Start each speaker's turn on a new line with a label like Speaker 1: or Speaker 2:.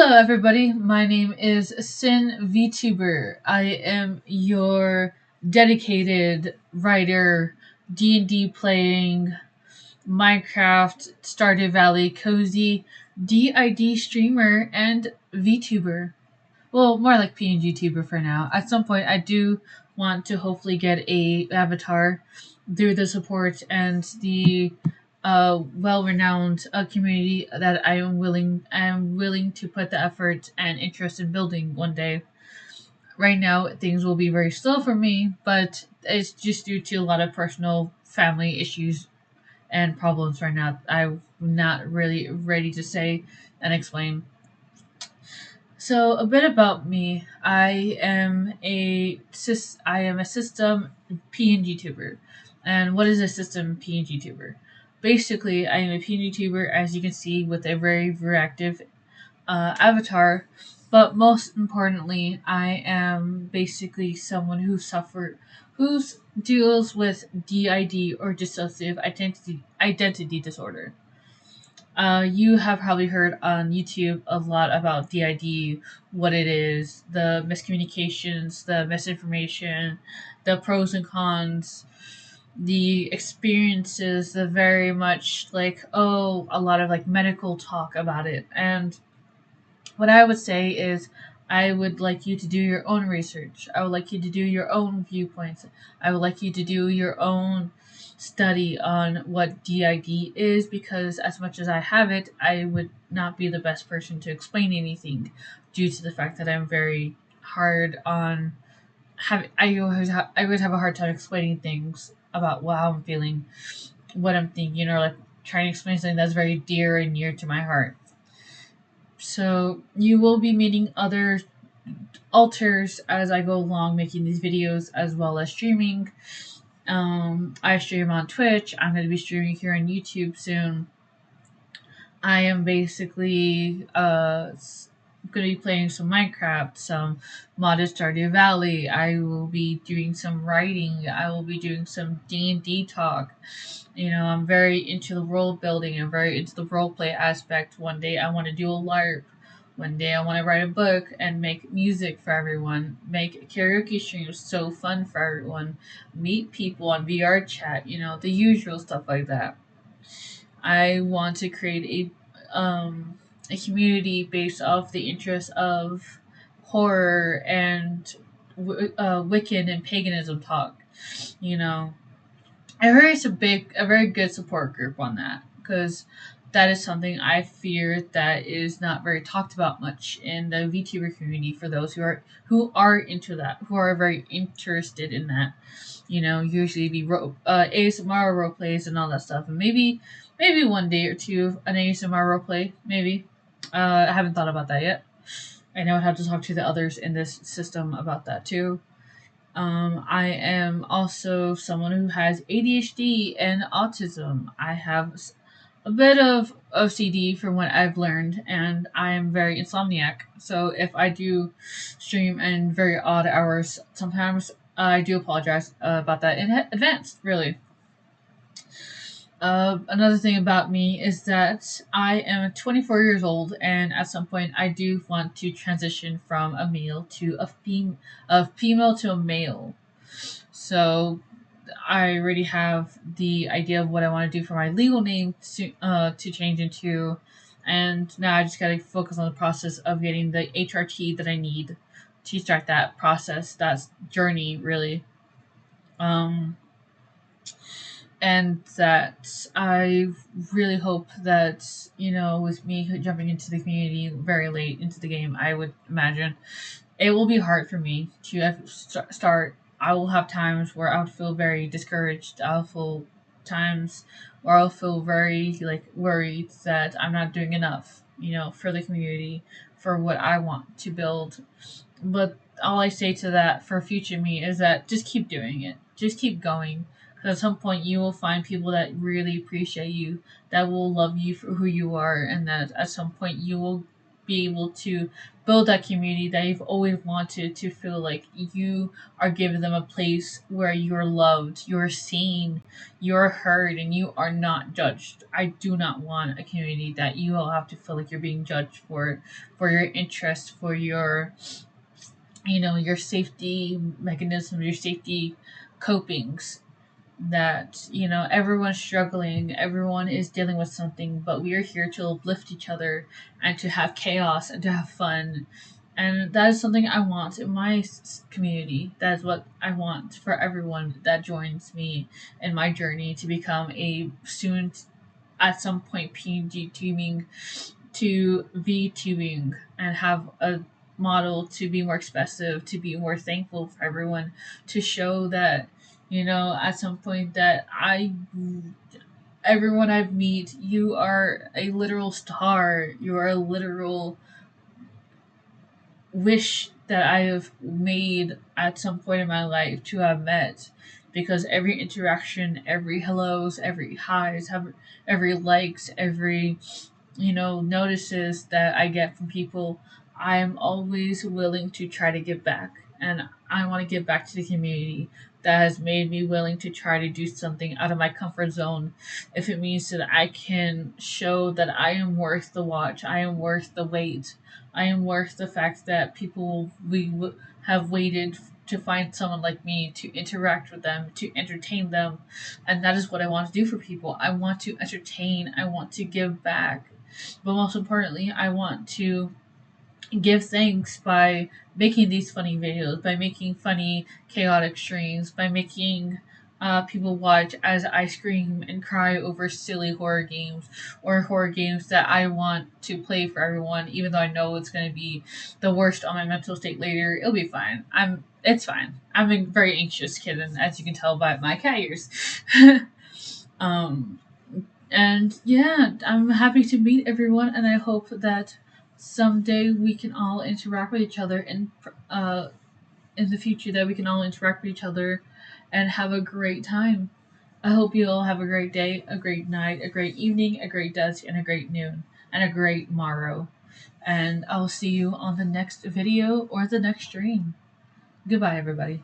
Speaker 1: Hello, everybody. My name is SynsVTuber. I am your dedicated writer, D&D playing, Minecraft, Stardew Valley, cozy, D.I.D streamer, and VTuber. Well, more like PngTuber for now. At some point, I do want to hopefully get a avatar through the support and the well-renowned community that I am willing to put the effort and interest in building one day. Right now, things will be very slow for me, but it's just due to a lot of personal family issues and problems right now. I'm not really ready to say and explain. So a bit about me. I am a system PNG tuber. And what is a system PNG tuber? Basically, I am a PNG tuber, as you can see, with a very reactive avatar. But most importantly, I am basically someone who deals with DID or dissociative identity disorder. You have probably heard on YouTube a lot about DID, what it is, the miscommunications, the misinformation, the pros and cons, the experiences, the very much like, a lot of like medical talk about it. And what I would say is, I would like you to do your own research. I would like you to do your own viewpoints. I would like you to do your own study on what DID is, because as much as I have it, I would not be the best person to explain anything due to the fact that I'm very hard on I always have a hard time explaining things about how I'm feeling, what I'm thinking, or like trying to explain something that's very dear and near to my heart. So you will be meeting other alters as I go along making these videos as well as streaming. I stream on Twitch. I'm going to be streaming here on YouTube soon. I am basically going to be playing some Minecraft, some modded Stardew Valley. I will be doing some writing. I will be doing some D&D talk. I'm very into the world building. I'm very into the role play aspect. One day I want to do a LARP. One day I want to write a book and make music for everyone. Make karaoke streams so fun for everyone. Meet people on VR chat. The usual stuff like that. I want to create a community based off the interests of horror and Wiccan and paganism talk. You know, I heard it's a very good support group on that, because that is something I fear that is not very talked about much in the VTuber community. For those who are into that, who are very interested in that, usually be ASMR role plays and all that stuff, and maybe one day or two an ASMR role play, maybe. I haven't thought about that yet. I know I'd have to talk to the others in this system about that too. I am also someone who has ADHD and autism. I have a bit of OCD from what I've learned, and I am very insomniac. So if I do stream in very odd hours, sometimes I do apologize about that in advance, really. Another thing about me is that I am 24 years old, and at some point, I do want to transition from a male to a female to a male. So I already have the idea of what I want to do for my legal name to change into, and now I just gotta focus on the process of getting the HRT that I need to start that process, that journey, really. Um, and that I really hope that, with me jumping into the community very late into the game, I would imagine it will be hard for me to start. I will have times where I'll feel very discouraged. I'll feel times where I'll feel very like worried that I'm not doing enough, for the community, for what I want to build. But all I say to that for future me is that just keep doing it. Just keep going. Because at some point you will find people that really appreciate you, that will love you for who you are, and that at some point you will be able to build that community that you've always wanted, to feel like you are giving them a place where you're loved, you're seen, you're heard, and you are not judged. I do not want a community that you all have to feel like you're being judged for your interest, for your, you know, your safety mechanism, your safety copings. That, you know, everyone's struggling, everyone is dealing with something, but we are here to uplift each other and to have chaos and to have fun. And that is something I want in my community. That is what I want for everyone that joins me in my journey to become a soon, at some point, PngTubing to VTubing, and have a model to be more expressive, to be more thankful for everyone, to show that, you know, at some point that everyone I meet, you are a literal star, you are a literal wish that I have made at some point in my life to have met, because every interaction, every hellos, every highs, every likes, every, you know, notices that I get from people, I am always willing to try to give back. And I want to give back to the community that has made me willing to try to do something out of my comfort zone. If it means that I can show that I am worth the watch, I am worth the wait, I am worth the fact that people have waited to find someone like me, to interact with them, to entertain them. And that is what I want to do for people. I want to entertain, I want to give back. But most importantly, I want to give thanks by making these funny videos, by making funny, chaotic streams, by making people watch as I scream and cry over silly horror games, or horror games that I want to play for everyone, even though I know it's going to be the worst on my mental state later. It'll be fine. It's fine. I'm a very anxious kid, and as you can tell by my cat ears. um, and yeah, I'm happy to meet everyone, and I hope that someday we can all interact with each other in the future, that we can all interact with each other and have a great time. I hope you all have a great day, a great night, a great evening, a great dusk, and a great noon, and a great morrow. And I'll see you on the next video or the next stream. Goodbye, everybody.